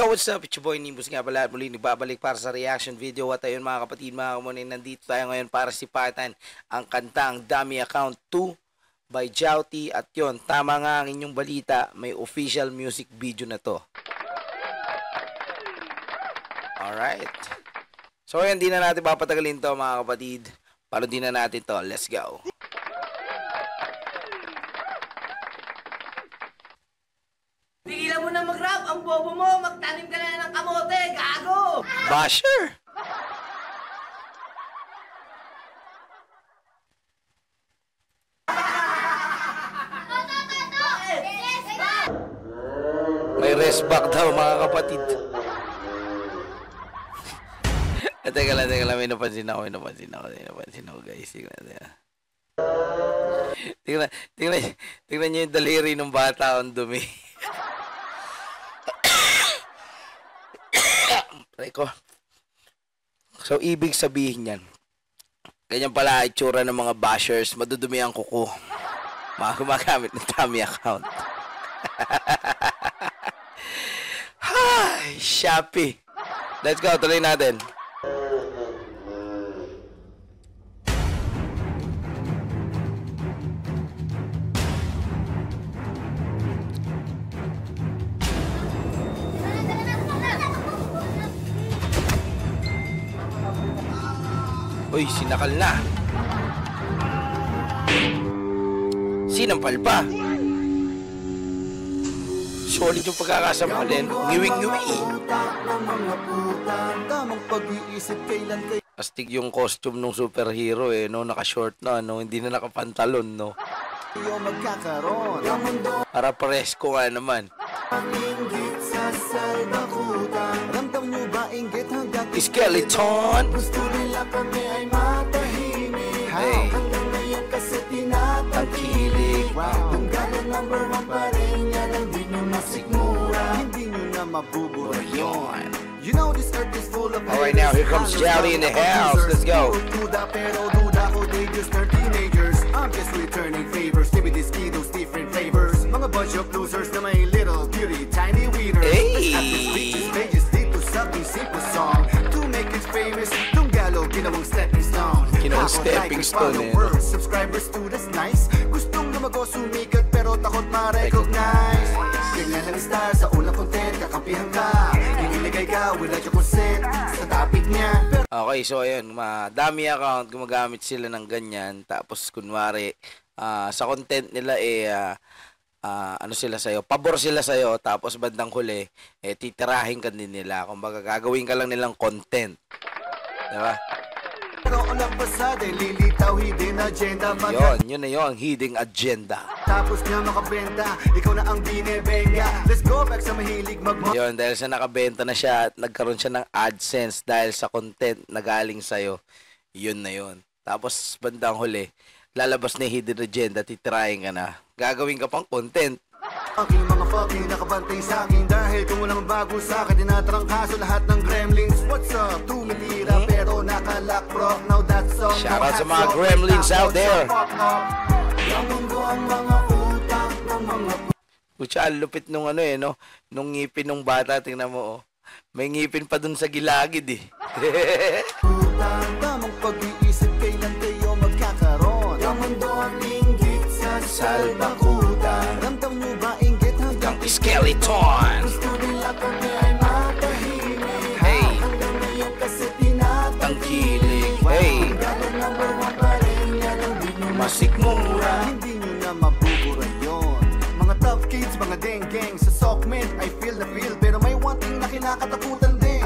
Yo, what's up? It's your boy Nimbus nga pala. Muli nagbabalik para sa reaction video. At ayun mga kapatid, mga kamunin, nandito tayo ngayon para sipatan ang kantang Dummy Account 2 by Jouty. At yun, tama nga ang inyong balita, may official music video na to. Alright. So ayun, di na natin papatagalin to mga kapatid. Para di na natin to. Let's go. Tigilan mo na mag-rap, ang bobo mo, magtanim ka na ng kamote, gago! Basher! May rest back daw mga kapatid. Teka lang, may napansin ako guys. Tingnan nyo yung daliri ng bata, ang dumi. So, ibig sabihin yan, ganyan pala itsura ng mga bashers, madudumi ang kuko. Mga gumagamit ng dummy account. Hi, Shopee. Let's go, tuloy natin. Uy, sinakal na. Sinampal pa. Solid yung pagkakasampalin. Ngiwing-ngiwi. Astig yung costume ng superhero eh, no? Naka-short na, no? Hindi na nakapantalon, no? Para presko nga naman. Skeleton. Hey. Ang kilig. Alright, now here comes Jouty in the house. Let's go. I'm just returning favors. Give me these kilos, different flavors. Mga bunch of losers na may little beauty, tiny wieners. Hey. Simple song to make it famous. Tunggalo, ginawang stepping stone. Ginawang stepping stone eh. Subscribers to that's nice. Gustong lumago, sumikat pero takot ma-recognize. Ganyan lang star sa unang content, kakampihan ka. Iniligay ka without your consent sa topic niya. Okay, so ayun, dummy account, gumagamit sila ng ganyan. Tapos kunwari, sa content nila ano sila sa'yo, pabor sila sa'yo, tapos bandang huli, titirahin ka din nila. Kung baga, gagawin ka lang nilang content. Diba? Yun na yun, hidden agenda. Tapos nga makabenta, ikaw na ang binebenga. Let's go back sa mahilig yun, dahil sa nakabenta na siya at nagkaroon siya ng AdSense dahil sa content na galing sa'yo, yun na yun. Tapos bandang huli, lalabas na hidden agenda, titirahin ka na. Gagawin ka pang content. Aking mga fucking nakabantay sa akin dahil kung walang bago sa akin, tinatrangkaso lahat ng gremlins. What's up? Tumitira pero nakalock bro. Now that's all. Shout out sa mga gremlins out there. Pucha, lupit nung ano eh, no? Nung ngipin nung bata, tingnan mo oh. May ngipin pa dun sa gilagid eh. Tamang pag-iisip kailan kayo magkakaroon. Ang mundo ang linggit sa salbakutan. Ramdam nyo ba inggit hanggang skeleton? Gusto nila kami ay matahimik. Hey. Hanggang ngayon kasi tinatangkilig. Hey. Hanggang number one pa rin yan ang di nyo masikmura. Hindi nyo na mabubura yun. Mga tough kids, mga deng-gang sa sockmen, I feel the feel. Pero may one thing na kinakatakutan din.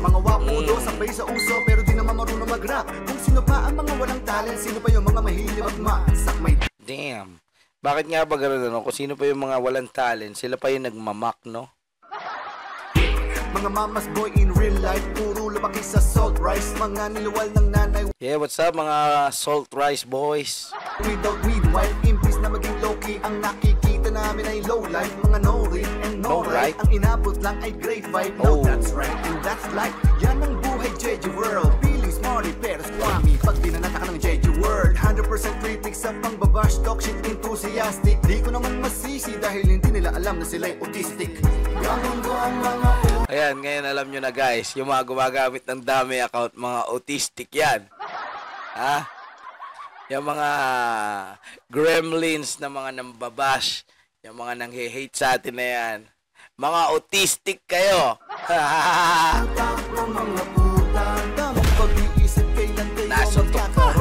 Mga wapudo, sabay sa uso, pero di naman marunong mag-rap. Kung sino pa ang mga walang talent, sino pa yung mga mahilig magmasak may... Damn. Bakit nga ba gano'n, no? Kung sino pa yung mga walang talent, sila pa yung nagmamak, no? Mga mamas boy in real life, puro lumaki sa salt rice. Mga niluwal ng nanay. Yeah, what's up mga salt rice boys? Without midwife, impis na maging low-key. Ang nakikita namin ay low life. Mga no read and no right. Ang inabot lang ay grade 5. No, that's right and that's life. Yan ang buhay, Jeju World. Feeling smarty pero squammy. Pag dinanata ka ng Jeju World, 100% critic sa pangbabash, talk shit enthusiastic. Di ko naman masisi dahil hindi nila alam na sila'y autistic. Ayan, ngayon alam nyo na guys, yung mga gumagamit ng dami account, mga autistic yan. Ha? Yung mga gremlins na mga nambabash, yung mga nanghe-hate sa atin na yan, mga autistic kayo. Nasuntok pa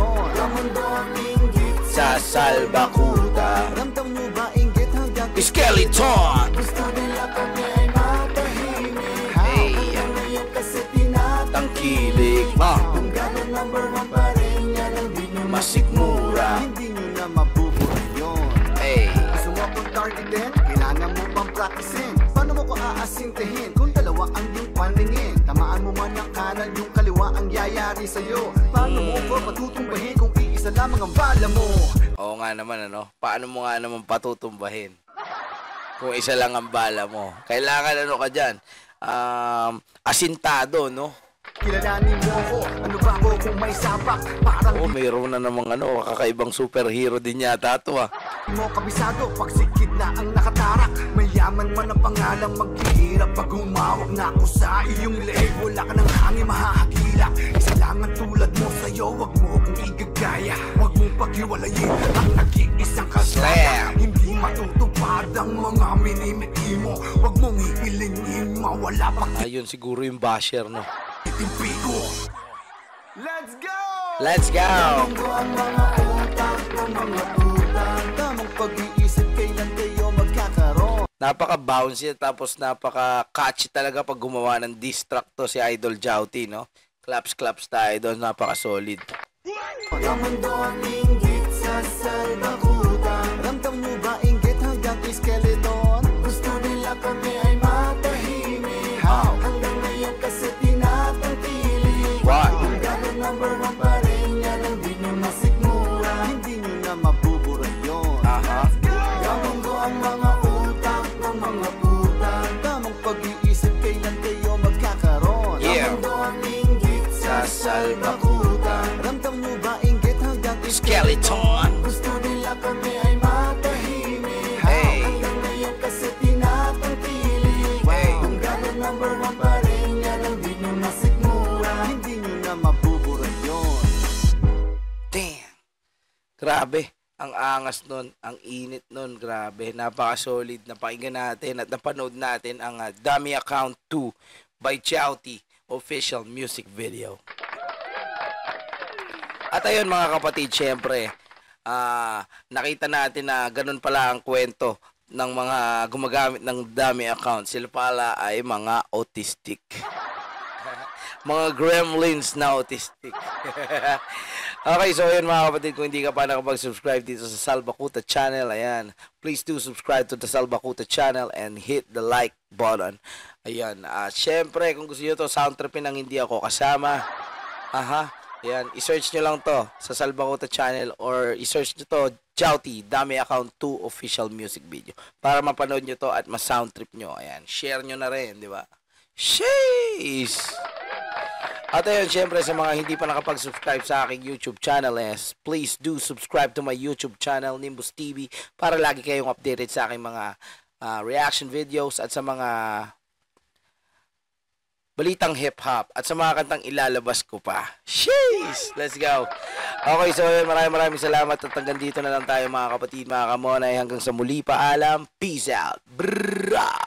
sa salbakuta. Ramdam nyo ba inggit hanggang Skeleton! gusto nila kami ay matahimik? Hey, Ngayon kasi tinatang tangkilik. Ang gano'n number one pa rin yan ang di nyo Masikmura. Hindi nyo na mabubuhay yun. Hey. Gusto mo akong targetin? Kailangan mo pang practicein. Paano mo ko aasintihin kung dalawa ang iyong paningin? Tamaan mo man ang kanan, yung kaliwa ang yayari sa'yo. Paano mo ko patutumbahin kung iisa lamang ang bala mo? Oo nga naman, ano? Paano mo nga naman patutumbahin kung isa lang ang bala mo? Kailangan ano ka dyan? Asintado, no? Kilalanin mo ko, ano ba ako kung may sapak? Parang Oo, mayroon na namang ano, kakaibang superhero din yata ito, ah. di mo kabisado, pagsikid na ang nakatarak. Mayaman man ang pangalang maghihirap. Pag humawak na ako sa iyong leeg, wala ka ng hangin mahahagilak. Isa lang ang tulad mo sa'yo, wag mo kong igagaya. Wag mong paghiwalayin ang nag-iisang kasama. Hindi matutupad ang mga minimiti mo. Wag mong hihilingin, mawala pa Ayun, siguro yung basher, no? kitimpigo. Let's go! Let's go! Ang mga utak ng mga utang. Tamang pag-iisip, kailan kayo magkakaroon? Napaka-bouncy tapos napaka-catchy talaga pag gumawa ng diss track to si Idol Jouty, no? Claps tayo doon, napaka-solid. Ang mundo ang inggit sa salbakuta. Ramdam nyo ba inggit hanggang skeleton? Gusto nila kami ay matahimik. How? Hanggang ngayon kasi tinatangkilik. Why? Ang gano'n number one pa rin yan ang di nyo masikmura. Hindi nyo na mabuburay yun. Aha. Ang mundo ang mga utak ng mga puta. Tamang pag-iisip, kailan kayo magkakaroon? Yeah. Ang mundo ang inggit sa salbakuta. Ramdam nyo ba inggit hanggang Skeleton! gusto nila kami ay matahimik. Hey. Hanggang ngayon kasi tinatangkilik. Hey. Ang gano'n number one pa rin yan ang di nyo masikmura. Hindi nyo na mabuburay yun. Damn! Grabe! Ang angas nun, ang init nun, grabe. Napaka-solid. Napakinggan natin at napanood natin ang Dummy Account 2 by Jouty official music video. At ayun mga kapatid, syempre, nakita natin na ganun pala ang kwento ng mga gumagamit ng dummy account. Sila pala ay mga autistic. Mga gremlins na autistic. Okay, so ayun mga kapatid, kung hindi ka pa nakapag-subscribe dito sa Salbakuta channel, ayan, please do subscribe to the Salbakuta channel and hit the like button. Ayan, syempre, kung gusto nyo to, sound tripin ang hindi ako kasama. Ayan, i-search nyo lang to sa Salbakuta channel or i-search nyo to, Jouty, Dummy Account 2 official music video. Para mapanood nyo to at ma-sound trip nyo. Ayan, share nyo na rin, di ba? Sheesh! At ayun, syempre sa mga hindi pa nakapag-subscribe sa aking YouTube channel, please do subscribe to my YouTube channel, Nimbus TV, para lagi kayong updated sa aking mga reaction videos at sa mga balitang hip-hop at sa mga kantang ilalabas ko pa. Sheesh! Let's go! Okay, so maraming salamat at hanggang dito na lang tayo mga kapatid, mga kamonay. Hanggang sa muli, paalam. Peace out! Brrrah!